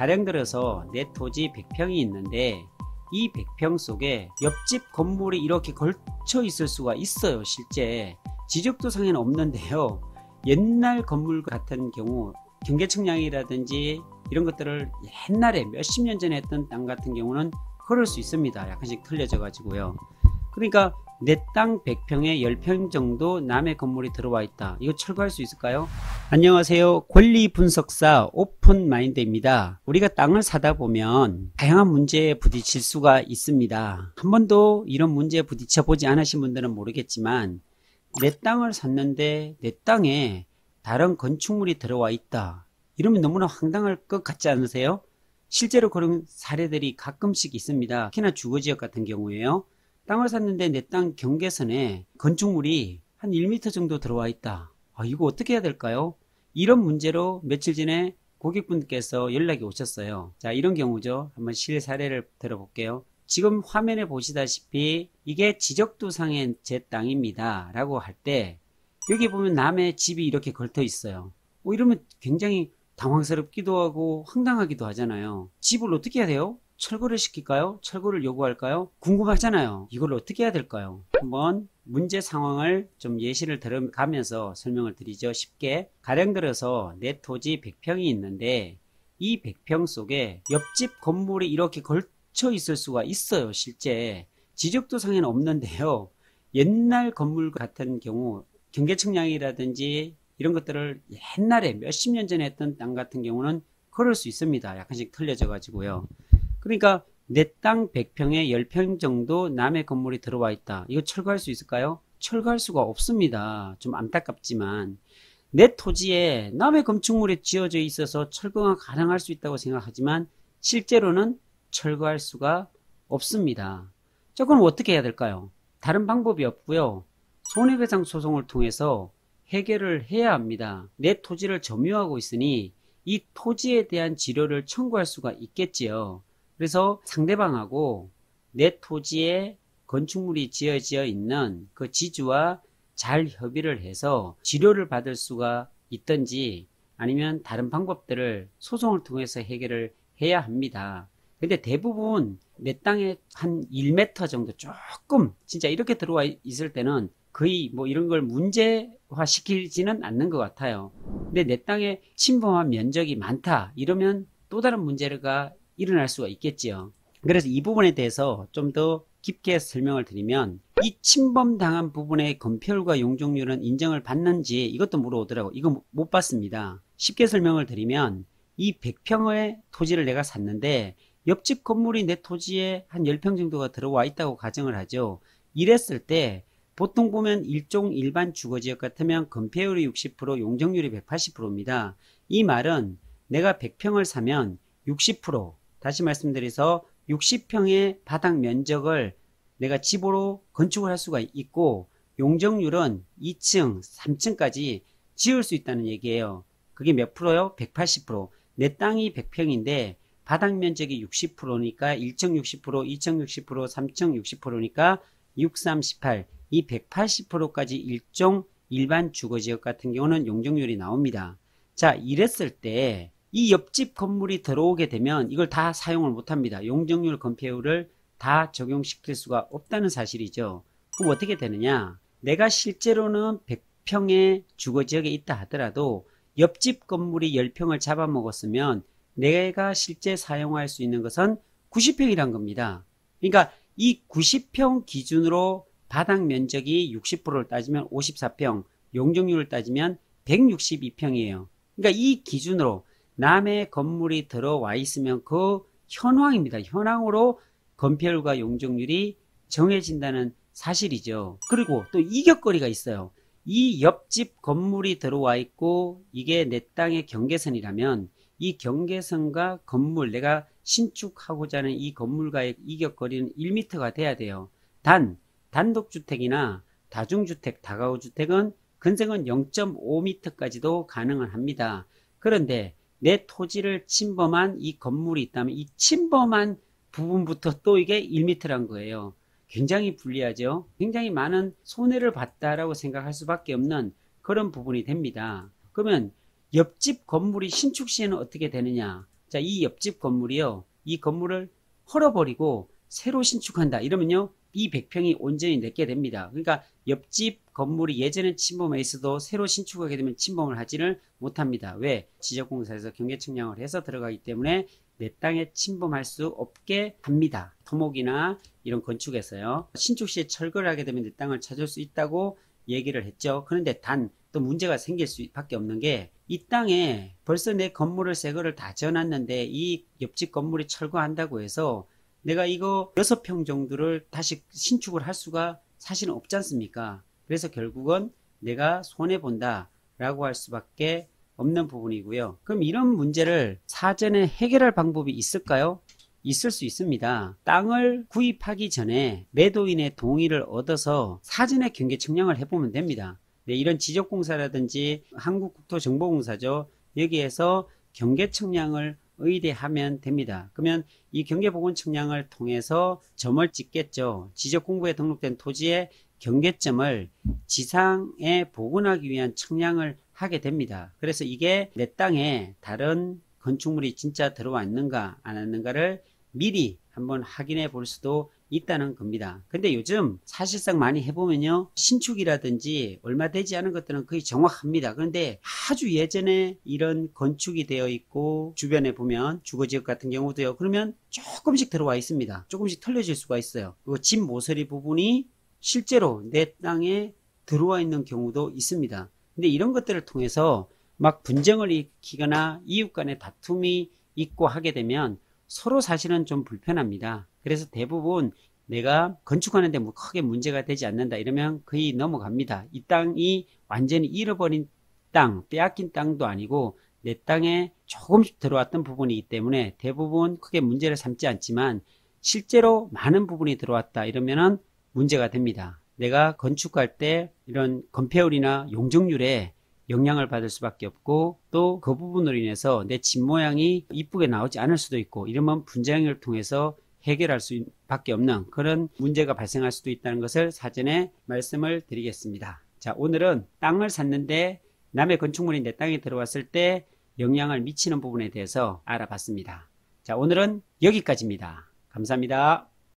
가령 들어서 내 토지 100평이 있는데 이 100평 속에 옆집 건물이 이렇게 걸쳐 있을 수가 있어요. 실제 지적도상에는 없는데요. 옛날 건물 같은 경우 경계측량이라든지 이런 것들을 옛날에 몇십 년 전에 했던 땅 같은 경우는 그럴 수 있습니다. 약간씩 틀려져 가지고요. 그러니까 내 땅 100평에 10평 정도 남의 건물이 들어와 있다. 이거 철거할 수 있을까요? 안녕하세요. 권리분석사 오픈마인드입니다. 우리가 땅을 사다 보면 다양한 문제에 부딪힐 수가 있습니다. 한 번도 이런 문제에 부딪혀 보지 않으신 분들은 모르겠지만 내 땅을 샀는데 내 땅에 다른 건축물이 들어와 있다. 이러면 너무나 황당할 것 같지 않으세요? 실제로 그런 사례들이 가끔씩 있습니다. 특히나 주거지역 같은 경우에요. 땅을 샀는데 내 땅 경계선에 건축물이 한 1m 정도 들어와 있다. 이거 어떻게 해야 될까요? 이런 문제로 며칠 전에 고객분께서 연락이 오셨어요. 자, 이런 경우죠. 한번 실사례를 들어볼게요. 지금 화면에 보시다시피 이게 지적도상의 제 땅입니다 라고 할 때 여기 보면 남의 집이 이렇게 걸터 있어요. 이러면 굉장히 당황스럽기도 하고 황당하기도 하잖아요. 집을 어떻게 해야 돼요? 철거를 시킬까요? 철거를 요구할까요? 궁금하잖아요. 이걸 어떻게 해야 될까요? 한번 문제 상황을 좀 예시를 들어가면서 설명을 드리죠. 쉽게 가령 들어서 내 토지 100평이 있는데 이 100평 속에 옆집 건물이 이렇게 걸쳐 있을 수가 있어요. 실제 지적도상에는 없는데요. 옛날 건물 같은 경우 경계측량이라든지 이런 것들을 옛날에 몇십 년 전에 했던 땅 같은 경우는 그럴 수 있습니다. 약간씩 틀려져 가지고요. 그러니까 내 땅 100평에 10평 정도 남의 건물이 들어와 있다. 이거 철거할 수 있을까요? 철거할 수가 없습니다. 좀 안타깝지만 내 토지에 남의 건축물이 지어져 있어서 철거가 가능할 수 있다고 생각하지만 실제로는 철거할 수가 없습니다. 자, 그럼 어떻게 해야 될까요? 다른 방법이 없고요. 손해배상 소송을 통해서 해결을 해야 합니다. 내 토지를 점유하고 있으니 이 토지에 대한 지료를 청구할 수가 있겠지요. 그래서 상대방하고 내 토지에 건축물이 지어져 있는 그 지주와 잘 협의를 해서 지료를 받을 수가 있든지 아니면 다른 방법들을 소송을 통해서 해결을 해야 합니다. 근데 대부분 내 땅에 한 1m 정도 조금 진짜 이렇게 들어와 있을 때는 거의 뭐 이런 걸 문제화 시키지는 않는 것 같아요. 근데 내 땅에 침범한 면적이 많다 이러면 또 다른 문제가 일어날 수가 있겠지요. 그래서 이 부분에 대해서 좀 더 깊게 설명을 드리면 이 침범당한 부분의 건폐율과 용적률은 인정을 받는지 이것도 물어오더라고. 이거 못 받습니다. 쉽게 설명을 드리면 이 100평의 토지를 내가 샀는데 옆집 건물이 내 토지에 한 10평 정도가 들어와 있다고 가정을 하죠. 이랬을 때 보통 보면 일종 일반 주거지역 같으면 건폐율이 60%, 용적률이 180%입니다. 이 말은 내가 100평을 사면 60%, 다시 말씀드려서 60평의 바닥 면적을 내가 집으로 건축을 할 수가 있고 용적률은 2층, 3층까지 지을 수 있다는 얘기예요. 그게 몇 프로요? 180%. 내 땅이 100평인데 바닥 면적이 60%니까 1층 60%, 2층 60%, 3층 60%니까 6, 3, 18. 이 180%까지 일종 일반 주거지역 같은 경우는 용적률이 나옵니다. 자, 이랬을 때 이 옆집 건물이 들어오게 되면 이걸 다 사용을 못합니다. 용적률 건폐율을 다 적용시킬 수가 없다는 사실이죠. 그럼 어떻게 되느냐? 내가 실제로는 100평의 주거지역에 있다 하더라도 옆집 건물이 10평을 잡아먹었으면 내가 실제 사용할 수 있는 것은 90평이란 겁니다. 그러니까 이 90평 기준으로 바닥 면적이 60%를 따지면 54평, 용적률을 따지면 162평이에요. 그러니까 이 기준으로 남의 건물이 들어와 있으면 그 현황입니다. 현황으로 건폐율과 용적률이 정해진다는 사실이죠. 그리고 또 이격거리가 있어요. 이 옆집 건물이 들어와 있고 이게 내 땅의 경계선이라면 이 경계선과 건물, 내가 신축하고자 하는 이 건물과의 이격거리는 1m가 돼야 돼요. 단독주택이나 다중주택, 다가구주택은 근생은 0.5m까지도 가능은 합니다. 그런데 내 토지를 침범한 이 건물이 있다면 이 침범한 부분부터 또 이게 1m란 거예요. 굉장히 불리하죠. 굉장히 많은 손해를 봤다라고 생각할 수밖에 없는 그런 부분이 됩니다. 그러면 옆집 건물이 신축 시에는 어떻게 되느냐? 자, 이 옆집 건물이요. 이 건물을 헐어버리고 새로 신축한다. 이러면요. 이 100평이 온전히 내게 됩니다. 그러니까 옆집 건물이 예전에 침범해 있어도 새로 신축하게 되면 침범을 하지를 못합니다. 왜? 지적공사에서 경계청량을 해서 들어가기 때문에 내 땅에 침범할 수 없게 합니다. 토목이나 이런 건축에서요. 신축 시에 철거를 하게 되면 내 땅을 찾을 수 있다고 얘기를 했죠. 그런데 단 또 문제가 생길 수밖에 없는 게 이 땅에 벌써 내 건물을 새 거를 다 지어놨는데 이 옆집 건물이 철거한다고 해서 내가 이거 6평 정도를 다시 신축을 할 수가 사실은 없지 않습니까? 그래서 결국은 내가 손해본다 라고 할 수밖에 없는 부분이고요. 그럼 이런 문제를 사전에 해결할 방법이 있을까요? 있을 수 있습니다. 땅을 구입하기 전에 매도인의 동의를 얻어서 사전에 경계 청량을 해보면 됩니다. 네, 이런 지적공사라든지 한국국토정보공사죠. 여기에서 경계 청량을 의뢰하면 됩니다. 그러면 이 경계보건 청량을 통해서 점을 찍겠죠. 지적공부에 등록된 토지의 경계점을 지상에 복원하기 위한 청량을 하게 됩니다. 그래서 이게 내 땅에 다른 건축물이 진짜 들어왔는가 안 왔는가를 미리 한번 확인해 볼 수도 있다는 겁니다. 근데 요즘 사실상 많이 해보면요, 신축이라든지 얼마 되지 않은 것들은 거의 정확합니다. 그런데 아주 예전에 이런 건축이 되어 있고 주변에 보면 주거지역 같은 경우도요, 그러면 조금씩 들어와 있습니다. 조금씩 틀려질 수가 있어요. 그리고 집 모서리 부분이 실제로 내 땅에 들어와 있는 경우도 있습니다. 근데 이런 것들을 통해서 막 분쟁을 일으키거나 이웃 간의 다툼이 있고 하게 되면 서로 사실은 좀 불편합니다. 그래서 대부분 내가 건축하는데 뭐 크게 문제가 되지 않는다 이러면 거의 넘어갑니다. 이 땅이 완전히 잃어버린 땅, 빼앗긴 땅도 아니고 내 땅에 조금씩 들어왔던 부분이기 때문에 대부분 크게 문제를 삼지 않지만 실제로 많은 부분이 들어왔다 이러면은 문제가 됩니다. 내가 건축할 때 이런 건폐율이나 용적률에 영향을 받을 수밖에 없고 또 그 부분으로 인해서 내 집 모양이 이쁘게 나오지 않을 수도 있고 이러면 분쟁을 통해서 해결할 수밖에 없는 그런 문제가 발생할 수도 있다는 것을 사전에 말씀을 드리겠습니다. 자, 오늘은 땅을 샀는데 남의 건축물이 내 땅에 들어왔을 때 영향을 미치는 부분에 대해서 알아봤습니다. 자, 오늘은 여기까지입니다. 감사합니다.